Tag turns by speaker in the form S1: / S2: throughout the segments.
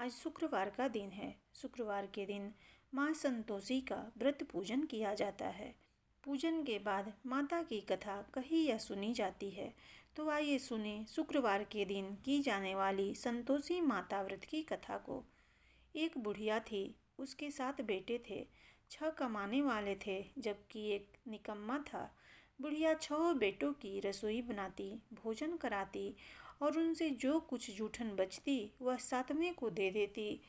S1: आज शुक्रवार का दिन है। शुक्रवार के दिन माँ संतोषी का व्रत पूजन किया जाता है। पूजन के बाद माता की कथा कही या सुनी जाती है। तो आइए सुने शुक्रवार के दिन की जाने वाली संतोषी माता व्रत की कथा को। एक बुढ़िया थी, उसके 7 बेटे थे। 6 कमाने वाले थे जबकि एक निकम्मा था। बुढ़िया 6 बेटों की रसोई बनाती, भोजन कराती और उनसे जो कुछ जूठन बचती वह 7वें को दे देती।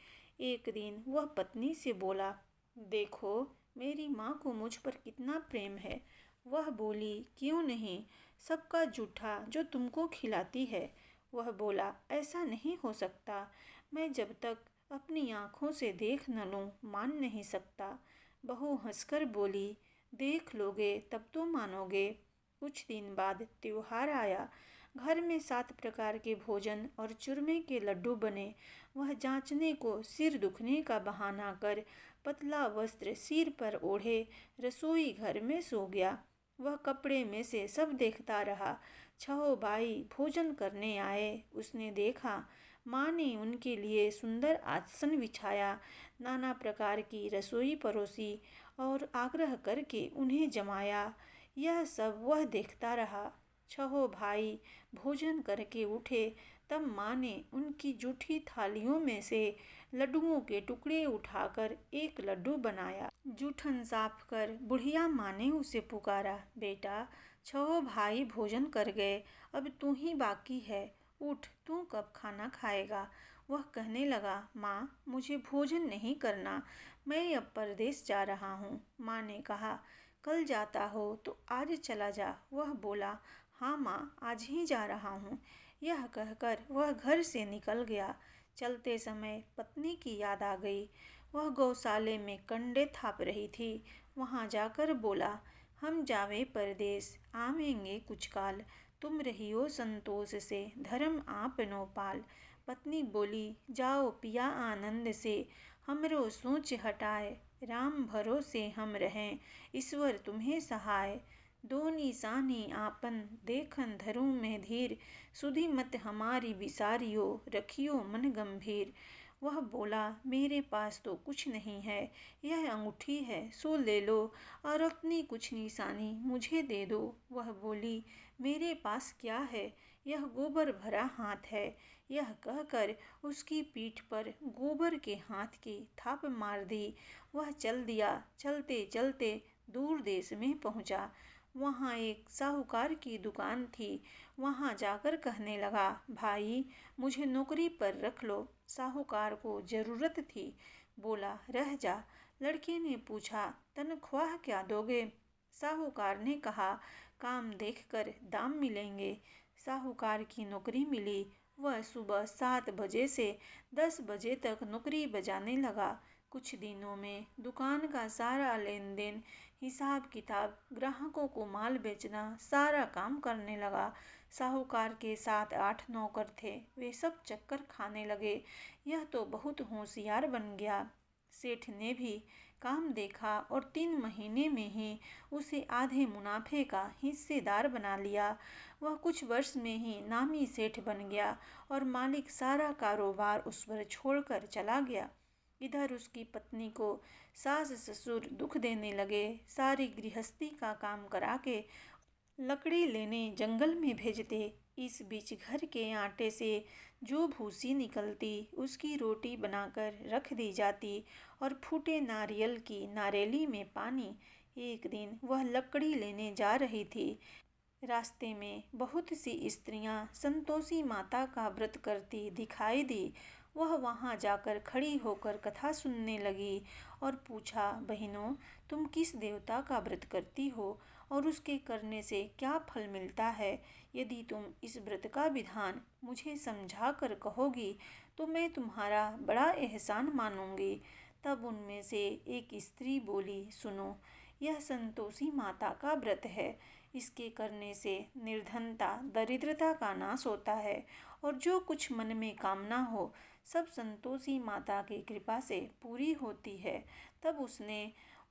S1: एक दिन वह पत्नी से बोला, देखो मेरी माँ को मुझ पर कितना प्रेम है। वह बोली, क्यों नहीं, सबका जूठा जो तुमको खिलाती है। वह बोला, ऐसा नहीं हो सकता, मैं जब तक अपनी आँखों से देख न लूँ मान नहीं सकता। बहू हंसकर बोली, देख लोगे तब तो मानोगे। कुछ दिन बाद त्योहार आया। घर में 7 प्रकार के भोजन और चूरमे के लड्डू बने। वह जांचने को सिर दुखने का बहाना कर पतला वस्त्र सिर पर ओढ़े रसोई घर में सो गया। वह कपड़े में से सब देखता रहा। 6 भाई भोजन करने आए। उसने देखा माँ ने उनके लिए सुंदर आसन बिछाया, नाना प्रकार की रसोई परोसी और आग्रह करके उन्हें जमाया। यह सब वह देखता रहा। 6 भाई भोजन करके उठे तब माँ ने उनकी जूठी थालियों में से लड्डुओं के टुकड़े उठाकर एक लड्डू बनाया। जूठन साफ कर बुढ़िया माँ ने उसे पुकारा, बेटा 6 भाई भोजन कर गए, अब तू ही बाकी है, उठ, तू कब खाना खाएगा। वह कहने लगा, माँ मुझे भोजन नहीं करना, मैं अब परदेश जा रहा हूँ। माँ ने कहा, कल जाता हो तो आज चला जा। वह बोला, हाँ माँ आज ही जा रहा हूँ। यह कहकर वह घर से निकल गया। चलते समय पत्नी की याद आ गई। वह गौशाले में कंडे थाप रही थी। वहाँ जाकर बोला, हम जावे परदेश, आवेंगे कुछ काल, तुम रहियो संतोष से, धर्म आपनो पाल। पत्नी बोली, जाओ पिया आनंद से, हमरो सोच हटाए, राम भरोसे हम रहें, ईश्वर तुम्हें सहाय। दोनी सानी आपन देखन धरूं मैं धीर, सुधि मत हमारी बिसारियो, रखियो मन गंभीर। वह बोला, मेरे पास तो कुछ नहीं है, यह अंगूठी है सो ले लो और अपनी कुछ निशानी मुझे दे दो। वह बोली, मेरे पास क्या है, यह गोबर भरा हाथ है। यह कहकर उसकी पीठ पर गोबर के हाथ की थाप मार दी। वह चल दिया। चलते चलते दूर देश में पहुंचा। वहाँ एक साहूकार की दुकान थी। वहाँ जाकर कहने लगा, भाई मुझे नौकरी पर रख लो। साहूकार को ज़रूरत थी। बोला, रह जा। लड़के ने पूछा, तनख्वाह क्या दोगे। साहूकार ने कहा, काम देखकर दाम मिलेंगे। साहूकार की नौकरी मिली। वह सुबह 7 बजे से 10 बजे तक नौकरी बजाने लगा। कुछ दिनों में दुकान का सारा लेन देन, हिसाब किताब, ग्राहकों को माल बेचना, सारा काम करने लगा। साहूकार के 7-8 नौकर थे, वे सब चक्कर खाने लगे। यह तो बहुत होशियार बन गया। सेठ ने भी काम देखा और 3 महीने में ही उसे आधे मुनाफे का हिस्सेदार बना लिया। वह कुछ वर्ष में ही नामी सेठ बन गया और मालिक सारा कारोबार उस पर छोड़कर चला गया। इधर उसकी पत्नी को सास ससुर दुख देने लगे। सारी गृहस्थी का काम करा के लकड़ी लेने जंगल में भेजते। इस बीच घर के आटे से जो भूसी निकलती उसकी रोटी बनाकर रख दी जाती और फूटे नारियल की नारेली में पानी। एक दिन वह लकड़ी लेने जा रही थी। रास्ते में बहुत सी स्त्रियां संतोषी माता का व्रत करती दिखाई दी। वह वहां जाकर खड़ी होकर कथा सुनने लगी और पूछा, बहनों तुम किस देवता का व्रत करती हो और उसके करने से क्या फल मिलता है। यदि तुम इस व्रत का विधान मुझे समझा कर कहोगी तो मैं तुम्हारा बड़ा एहसान मानूंगी। तब उनमें से एक स्त्री बोली, सुनो, यह संतोषी माता का व्रत है। इसके करने से निर्धनता दरिद्रता का नाश होता है और जो कुछ मन में कामना हो सब संतोषी माता की कृपा से पूरी होती है। तब उसने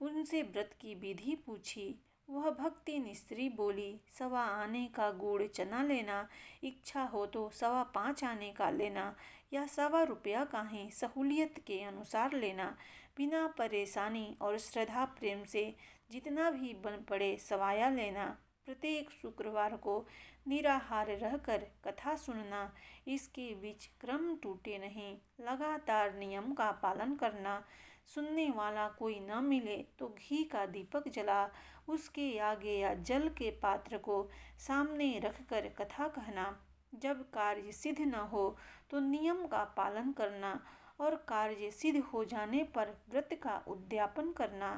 S1: उनसे व्रत की विधि पूछी। वह भक्तिन स्त्री बोली, 1.25 आने का गुड़ चना लेना, इच्छा हो तो 5.25 आने का लेना। या 1.25 काहें, सहूलियत के अनुसार लेना, बिना परेशानी और श्रद्धा प्रेम से जितना भी बन पड़े सवाया लेना। प्रत्येक शुक्रवार को निराहार रहकर कथा सुनना, इसके बीच क्रम टूटे नहीं, लगातार नियम का पालन करना। सुनने वाला कोई न मिले तो घी का दीपक जला उसके आगे या जल के पात्र को सामने रखकर कथा कहना। जब कार्य सिद्ध न हो तो नियम का पालन करना और कार्य सिद्ध हो जाने पर व्रत का उद्यापन करना।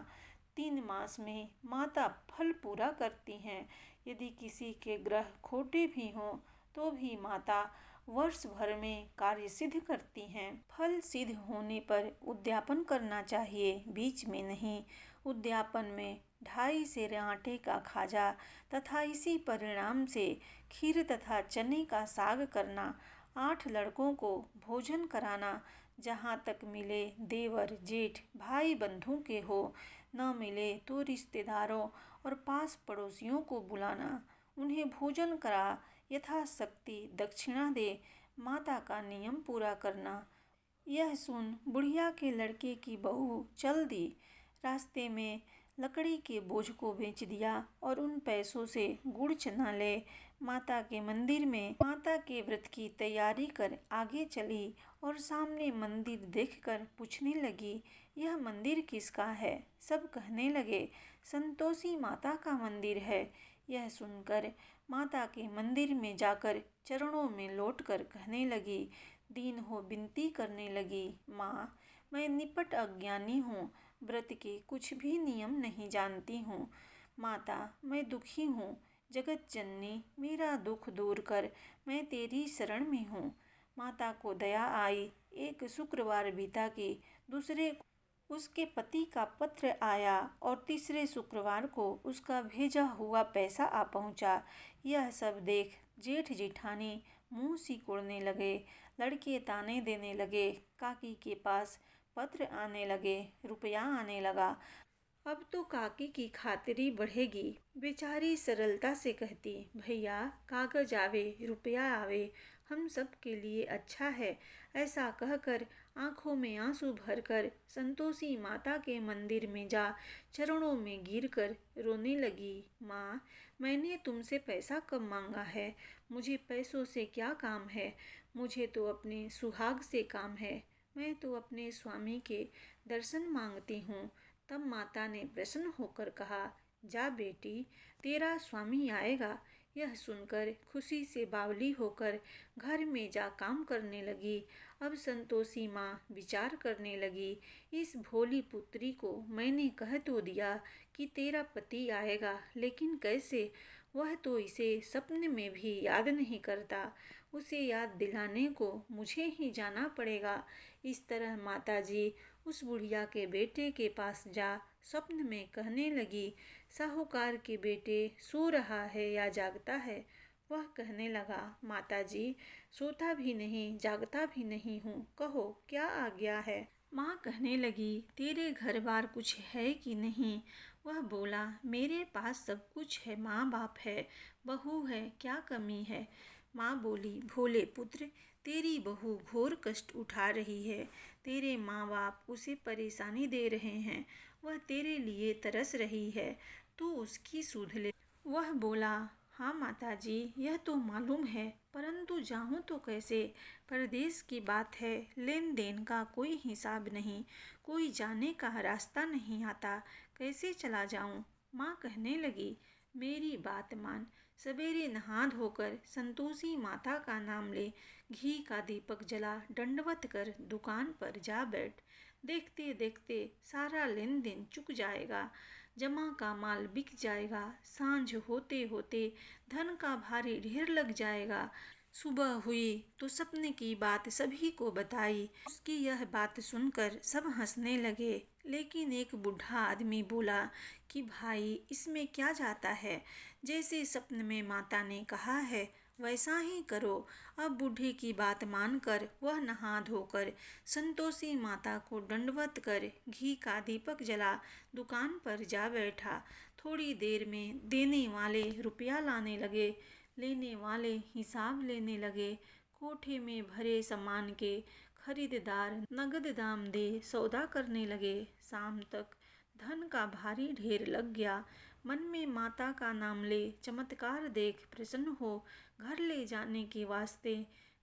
S1: 3 मास में माता फल पूरा करती हैं। यदि किसी के ग्रह खोटे भी हों तो भी माता वर्ष भर में कार्य सिद्ध करती हैं। फल सिद्ध होने पर उद्यापन करना चाहिए, बीच में नहीं। उद्यापन में 2.5 सेर आटे का खाजा तथा इसी परिणाम से खीर तथा चने का साग करना। 8 लड़कों को भोजन कराना, जहाँ तक मिले देवर जेठ भाई बंधु के हो, न मिले तो रिश्तेदारों और पास पड़ोसियों को बुलाना, उन्हें भोजन करा यथाशक्ति दक्षिणा दे, माता का नियम पूरा करना। यह सुन बुढ़िया के लड़के की बहू चल दी। रास्ते में लकड़ी के बोझ को बेच दिया और उन पैसों से गुड़ चना ले माता के मंदिर में माता के व्रत की तैयारी कर आगे चली और सामने मंदिर देखकर पूछने लगी, यह मंदिर किसका है? सब कहने लगे, संतोषी माता का मंदिर है। यह सुनकर माता के मंदिर में जाकर चरणों में लौटकर कहने लगी, दीन हो विनती करने लगी, माँ मैं निपट अज्ञानी हूँ, व्रत के कुछ भी नियम नहीं जानती हूँ। माता मैं दुखी हूँ, जगत जननी मेरा दुख दूर कर, मैं तेरी शरण में हूँ। माता को दया आई। एक शुक्रवार बीता कि दूसरे उसके पति का पत्र आया और तीसरे शुक्रवार को उसका भेजा हुआ पैसा आ पहुंचा। यह सब देख जेठ जेठानी मुंह सिकोड़ने लगे, लड़के ताने देने लगे, काकी के पास पत्र आने लगे, रुपया आने लगा। अब तो काकी की खातिरी बढ़ेगी। बेचारी सरलता से कहती, भैया कागज आवे रुपया आवे, हम सब के लिए अच्छा है। ऐसा कहकर आंखों में आंसू भरकर संतोषी माता के मंदिर में जा चरणों में गिरकर रोने लगी। माँ मैंने तुमसे पैसा कब मांगा है? मुझे पैसों से क्या काम है? मुझे तो अपने सुहाग से काम है। मैं तो अपने स्वामी के दर्शन मांगती हूँ। तब माता ने प्रसन्न होकर कहा, जा बेटी तेरा स्वामी आएगा। यह सुनकर खुशी से बावली होकर घर में जा काम करने लगी। अब संतोषी माँ विचार करने लगी, इस भोली पुत्री को मैंने कह तो दिया कि तेरा पति आएगा, लेकिन कैसे? वह तो इसे सपने में भी याद नहीं करता। उसे याद दिलाने को मुझे ही जाना पड़ेगा। इस तरह माताजी उस बुढ़िया के बेटे के पास जा स्वप्न में कहने लगी, साहूकार के बेटे सो रहा है या जागता है? वह कहने लगा, माताजी सोता भी नहीं जागता भी नहीं हूँ, कहो क्या आज्ञा है? माँ कहने लगी, तेरे घर बार कुछ है कि नहीं? वह बोला, मेरे पास सब कुछ है, माँ बाप है, बहू है, क्या कमी है? माँ बोली, भोले पुत्र तेरी बहू घोर कष्ट उठा रही है। तेरे माँ बाप उसे परेशानी दे रहे हैं। वह तेरे लिए तरस रही है, तू उसकी सुध ले। वह बोला, हाँ माताजी यह तो मालूम है, परंतु जाऊँ तो कैसे? परदेश की बात है, लेन देन का कोई हिसाब नहीं, कोई जाने का रास्ता नहीं आता, कैसे चला जाऊँ? माँ कहने लगी, मेरी बात मान, सवेरे नहा धोकर संतोषी माता का नाम ले, घी का दीपक जला, दंडवत कर दुकान पर जा बैठ। देखते देखते सारा लेन देन चुक जाएगा, जमा का माल बिक जाएगा, सांझ होते होते धन का भारी ढेर लग जाएगा। सुबह हुई तो सपने की बात सभी को बताई। उसकी यह बात सुनकर सब हंसने लगे, लेकिन एक बूढ़ा आदमी बोला कि भाई इसमें क्या जाता है, जैसे सपने में माता ने कहा है वैसा ही करो। अब बूढ़े की बात मानकर वह नहा धोकर संतोषी माता को दंडवत कर घी का दीपक जला दुकान पर जा बैठा। थोड़ी देर में देने वाले रुपया लाने लगे, लेने वाले हिसाब लेने लगे। कोठे में भरे सामान के खरीदार नगद दाम दे सौदा करने लगे। शाम तक धन का भारी ढेर लग गया। मन में माता का नाम ले चमत्कार देख प्रसन्न हो घर ले जाने के वास्ते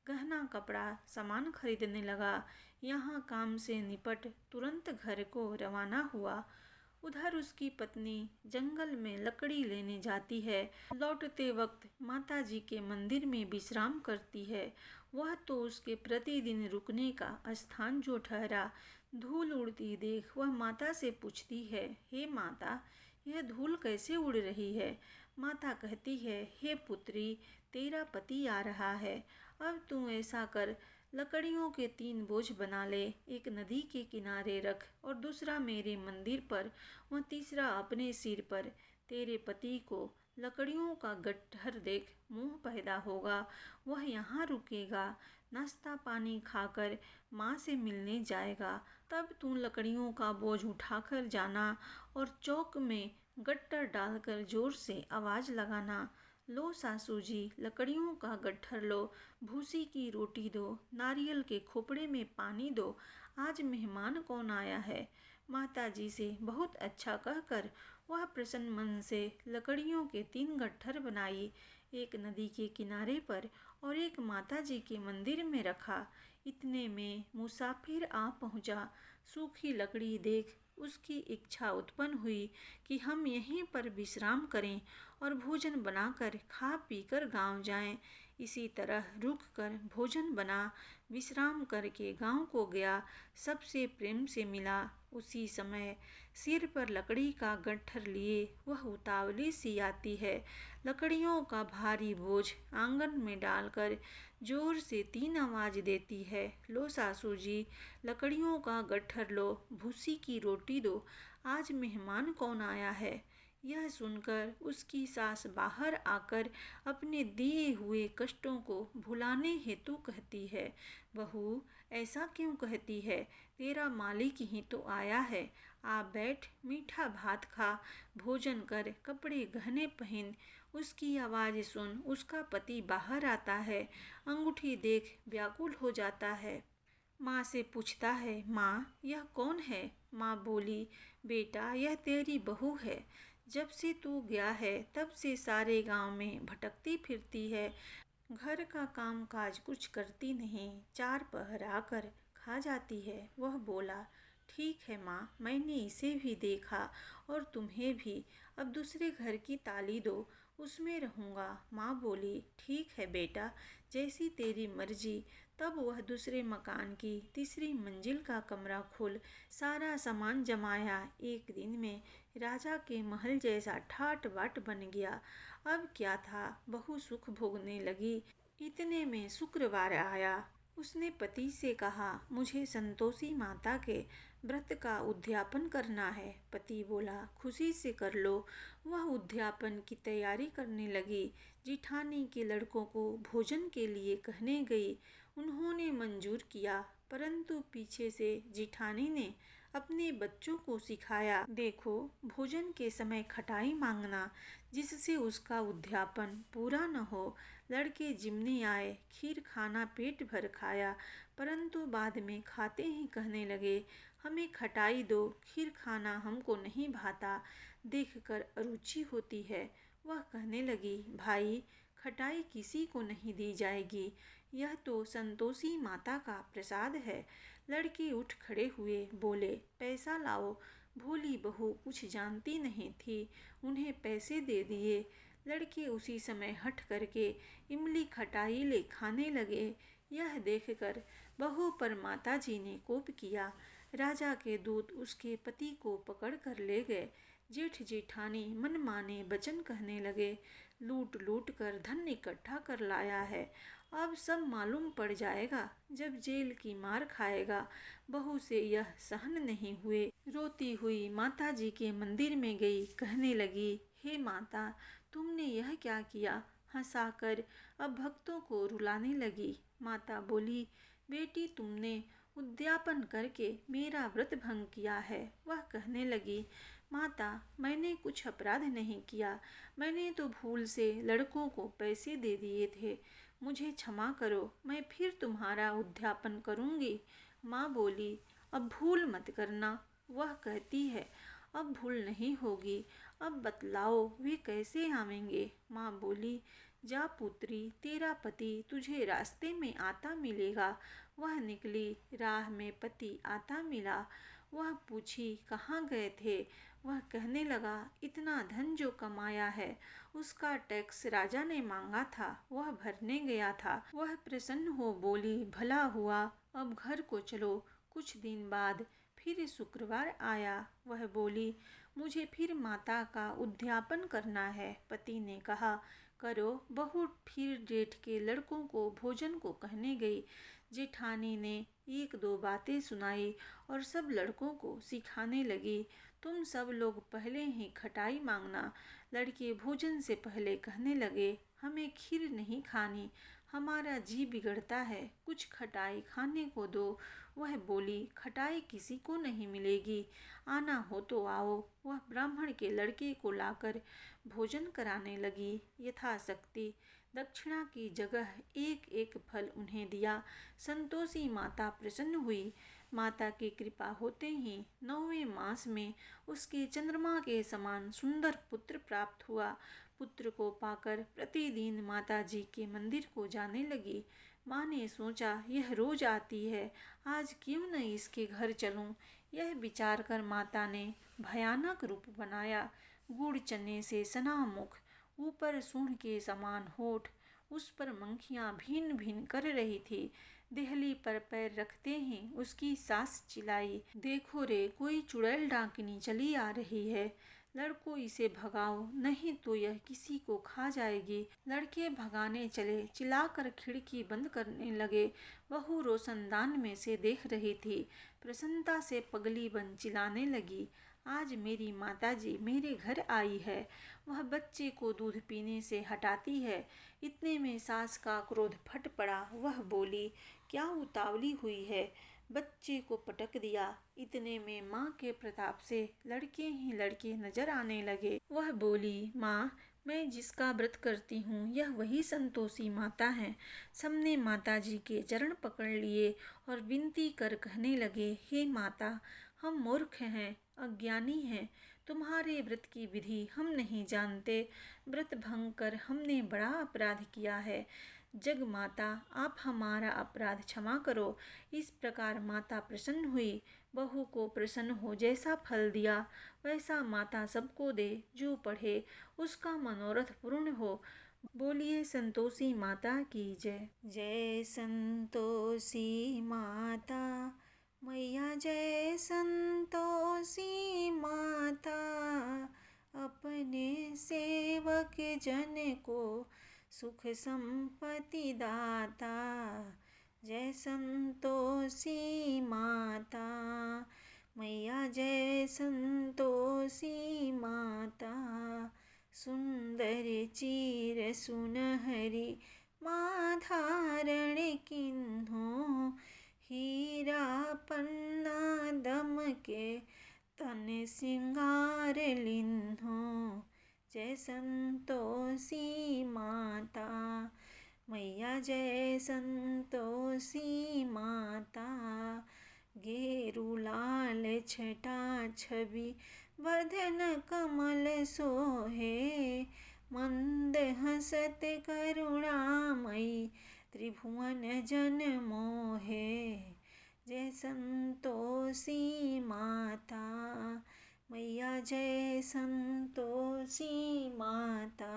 S1: गहना कपड़ा सामान खरीदने लगा। यहाँ काम से निपट तुरंत घर को रवाना हुआ। उधर उसकी पत्नी जंगल में लकड़ी लेने जाती है। लौटते वक्त माता जी के मंदिर में विश्राम करती है। वह तो उसके प्रतिदिन रुकने का स्थान जो ठहरा। धूल उड़ती देख वह माता से पूछती है, हे माता, यह धूल कैसे उड़ रही है? माता कहती है, हे पुत्री, तेरा पति आ रहा है। अब तू ऐसा कर, लकड़ियों के 3 बोझ बना ले। एक नदी के किनारे रख और दूसरा मेरे मंदिर पर, वह तीसरा अपने सिर पर। तेरे पति को लकड़ियों का गट्ठर देख मोह पैदा होगा। वह यहाँ रुकेगा, नाश्ता पानी खाकर माँ से मिलने जाएगा। तब तू लकड़ियों का बोझ उठाकर जाना और चौक में गट्ठर डालकर जोर से आवाज़ लगाना, लो सासू जी, लकड़ियों का गट्ठर लो, भूसी की रोटी दो, नारियल के खोपड़े में पानी दो, आज मेहमान कौन आया है। माता जी से बहुत अच्छा कहकर वह प्रसन्न मन से लकड़ियों के 3 गट्ठर बनाई। एक नदी के किनारे पर और एक माता जी के मंदिर में रखा। इतने में मुसाफिर आ पहुँचा। सूखी लकड़ी देख उसकी इच्छा उत्पन्न हुई कि हम यहीं पर विश्राम करें और भोजन बनाकर खा पीकर गांव जाएं। इसी तरह रुक कर भोजन बना, विश्राम करके गांव को गया, सबसे प्रेम से मिला। उसी समय सिर पर लकड़ी का गट्ठर लिए वह उतावली सी आती है। लकड़ियों का भारी बोझ आंगन में डालकर जोर से 3 आवाज़ देती है, लो सासू जी, लकड़ियों का गट्ठर लो, भूसी की रोटी दो, आज मेहमान कौन आया है। यह सुनकर उसकी सास बाहर आकर अपने दिए हुए कष्टों को भुलाने हेतु कहती है, बहू, ऐसा क्यों कहती है? तेरा मालिक ही तो आया है। आ बैठ, मीठा भात खा, भोजन कर, कपड़े गहने पहन। उसकी आवाज़ सुन उसका पति बाहर आता है। अंगूठी देख व्याकुल हो जाता है। माँ से पूछता है, माँ, यह कौन है? माँ बोली, बेटा, यह तेरी बहू है। जब से तू गया है तब से सारे गांव में भटकती फिरती है। घर का काम काज कुछ करती नहीं, 4 पहर आकर खा जाती है। वह बोला, ठीक है माँ, मैंने इसे भी देखा और तुम्हें भी। अब दूसरे घर की ताली दो, उसमें रहूँगा। माँ बोली, ठीक है बेटा, जैसी तेरी मर्जी। तब वह दूसरे मकान की तीसरी मंजिल का कमरा खोल सारा सामान जमाया। एक दिन में राजा के महल जैसा ठाट बाट बन गया। अब क्या था, बहू सुख भोगने लगी। इतने में शुक्रवार आया। उसने पति से कहा, मुझे संतोषी माता के व्रत का उद्यापन करना है। पति बोला, खुशी से कर लो। वह उद्यापन की तैयारी करने लगी। जिठानी के लड़कों को भोजन के लिए कहने गई। उन्होंने मंजूर किया, परंतु पीछे से जिठानी ने अपने बच्चों को सिखाया, देखो, भोजन के समय खटाई मांगना, जिससे उसका उद्यापन पूरा न हो। लड़के जिमने आए, खीर खाना पेट भर खाया, परंतु बाद में खाते ही कहने लगे, हमें खटाई दो, खीर खाना हमको नहीं भाता, देखकर अरुचि होती है। वह कहने लगी, भाई, खटाई किसी को नहीं दी जाएगी, यह तो संतोषी माता का प्रसाद है। लड़के उठ खड़े हुए, बोले, पैसा लाओ। भोली बहू कुछ जानती नहीं थी, उन्हें पैसे दे दिए। लड़के उसी समय हट करके इमली खटाई ले खाने लगे। यह देखकर बहू पर माता जी ने कोप किया। राजा के दूत उसके पति को पकड़ कर ले गए। जेठ जेठानी मनमाने वचन कहने लगे, लूट लूट कर धन इकट्ठा कर लाया है, अब सब मालूम पड़ जाएगा, जब जेल की मार खाएगा। बहू से यह सहन नहीं हुए। रोती हुई माता जी के मंदिर में गई, कहने लगी, हे माता, तुमने यह क्या किया? हंसाकर अब भक्तों को रुलाने लगी। माता बोली, बेटी, तुमने उद्यापन करके मेरा व्रत भंग किया है। वह कहने लगी, माता, मैंने कुछ अपराध नहीं किया, मैंने तो भूल से लड़कों को पैसे दे दिए थे। मुझे क्षमा करो, मैं फिर तुम्हारा उद्यापन करूँगी। माँ बोली, अब भूल मत करना। वह कहती है, अब भूल नहीं होगी। अब बतलाओ वे कैसे आवेंगे। माँ बोली, जा पुत्री, तेरा पति तुझे रास्ते में आता मिलेगा। वह निकली, राह में पति आता मिला। वह पूछी, कहाँ गए थे। वह कहने लगा, इतना धन जो कमाया है उसका टैक्स राजा ने मांगा था, वह भरने गया था। वह प्रसन्न हो बोली, भला हुआ, अब घर को चलो। कुछ दिन बाद फिर शुक्रवार आया। वह बोली, मुझे फिर माता का उद्यापन करना है। पति ने कहा, करो। बहू फिर जेठ के लड़कों को भोजन को कहने गई। जेठानी ने एक दो बातें सुनाई और सब लड़कों को सिखाने लगी, तुम सब लोग पहले ही खटाई मांगना। लड़के भोजन से पहले कहने लगे, हमें खीर नहीं खानी, हमारा जी बिगड़ता है, कुछ खटाई खाने को दो। वह बोली, खटाई किसी को नहीं मिलेगी, आना हो तो आओ। वह ब्राह्मण के लड़के को लाकर भोजन कराने लगी। यथाशक्ति दक्षिणा की जगह एक एक फल उन्हें दिया। संतोषी माता प्रसन्न हुई। माता की कृपा होते ही 9वें मास में उसके चंद्रमा के समान सुंदर पुत्र प्राप्त हुआ। पुत्र को पाकर प्रतिदिन माता जी के मंदिर को जाने लगी। माँ ने सोचा, यह रोज आती है, आज क्यों न इसके घर चलूं। यह विचार कर माता ने भयानक रूप बनाया। गुड़ चने से सना मुख, ऊपर सूंड के समान होठ, उस पर मंखियाँ भिन भिन कर रही थी। देहली पर पैर रखते ही उसकी सास चिल्लाई, देखो रे, कोई चुड़ैल डाकिनी चली आ रही है, लड़कों इसे भगाओ, नहीं तो यह किसी को खा जाएगी। लड़के भगाने चले, चिल्लाकर खिड़की बंद करने लगे। बहू रोशनदान में से देख रही थी, प्रसन्नता से पगली बन चिल्लाने लगी, आज मेरी माताजी मेरे घर आई है। वह बच्चे को दूध पीने से हटाती है। इतने में सास का क्रोध फट पड़ा। वह बोली, क्या उतावली हुई है, बच्चे को पटक दिया। इतने में माँ के प्रताप से लड़के ही लड़के नजर आने लगे। वह बोली, माँ, मैं जिसका व्रत करती हूँ यह वही संतोषी माता है। सबने माता जी के चरण पकड़ लिए और विनती कर कहने लगे, हे माता, हम मूर्ख हैं, अज्ञानी हैं, तुम्हारे व्रत की विधि हम नहीं जानते। व्रत भंग कर हमने बड़ा अपराध किया है। जग माता, आप हमारा अपराध क्षमा करो। इस प्रकार माता प्रसन्न हुई। बहू को प्रसन्न हो जैसा फल दिया वैसा माता सबको दे। जो पढ़े उसका मनोरथ पूर्ण हो। बोलिए संतोषी माता की जय। जय संतोषी माता मैया, जय संतोषी माता, अपने सेवक जन को सुख संपत्ति दाता। जय संतोषी माता मैया, जय संतोषी माता, सुंदर चीर सुनहरी माँ धारण किन्हो, हीरा पन्ना दम के तन सिंगार लिन्हो। जय संतोषी माता मैया, जय संतोषी माता, गेरु लाल छटा छवि बदन कमल सोहे, मंद हसत करुणामयी त्रिभुवन जन मोहे। जय संतोषी माता मैया, जय संतोषी माता,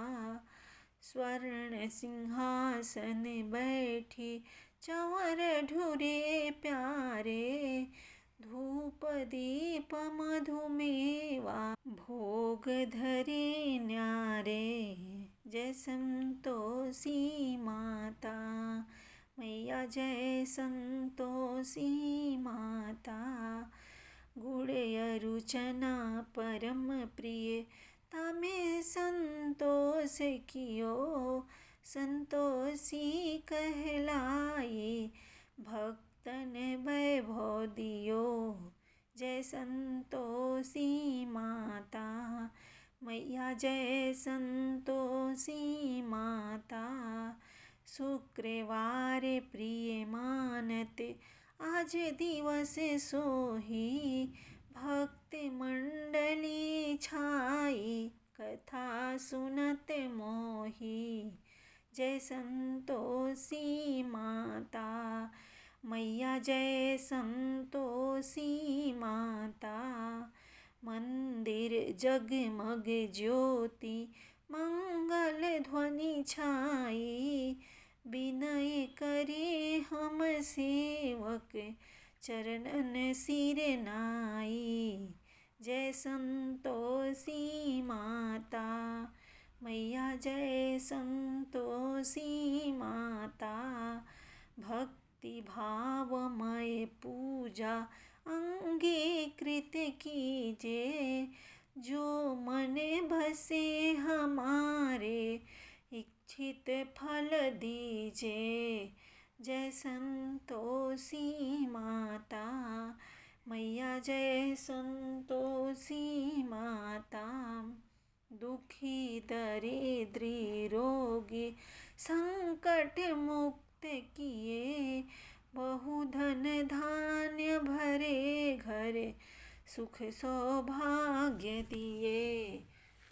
S1: स्वर्ण सिंहासन बैठी चंवर ढुरे प्यारे, धूप दीप मधुमेवा भोग धरे न्यारे। जय संतोषी माता मैया, जय संतोषी माता, गुड़ अरु चना परम प्रिय तमें संतोष कियो, संतोषी कहलाई भक्तन वैभव दियो। जय संतोषी माता मैया, जय संतोषी माता, शुक्रवार प्रिय मानत आज दिवस सोही, भक्त मंडली छाई कथा सुनत मोही। जय संतोषी माता मैया, जय संतोषी माता। मंदिर जगमग ज्योति मंगल ध्वनि छाई, विनय करे हम सेवक चरणन सिर नाई। जय संतोषी माता मैया, जय संतोषी माता। भक्ति भावमय पूजा अंगीकृत कीजे, जो मन बसे हमारे इच्छित फल दीजे। जय संतोषी माता मैया, जय संतोषी माता। दुखी दरिद्री रोगी संकट मुक्त किए, बहुधन धान्य भरे घर सुख सौभाग्य दिए।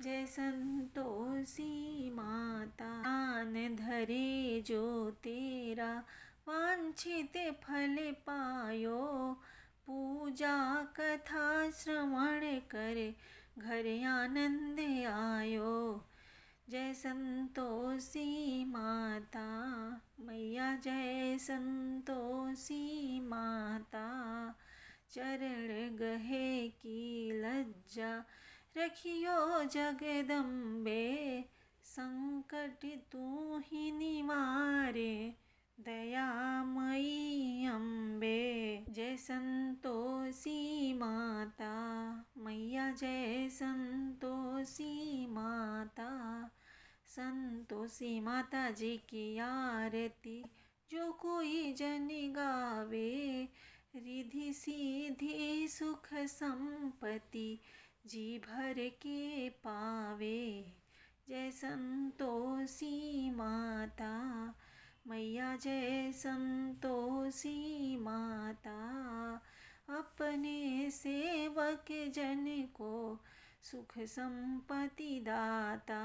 S1: जय संतोषी माता। दान धरे जो तेरा वांछित फल पायो, पूजा कथा श्रवण कर घर आनंद आयो। जय संतोषी माता मैया, जय संतोषी माता। चरण गहे की लज्जा रखियो जगदम्बे, संकट तू ही निवारे दयामयी अम्बे। जय संतोषी माता मैया, जय संतोषी माता। संतोषी माता जी की आरती जो कोई जन गावे, रिधि सीधी सुख संपत्ति जी भर के पावे। जय संतोषी माता मैया, जय संतोषी माता। अपने सेवक जन को सुख संपत्ति दाता।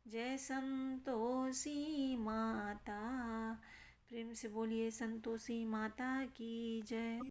S1: जय संतोषी माता। प्रेम से बोलिए संतोषी माता की जय।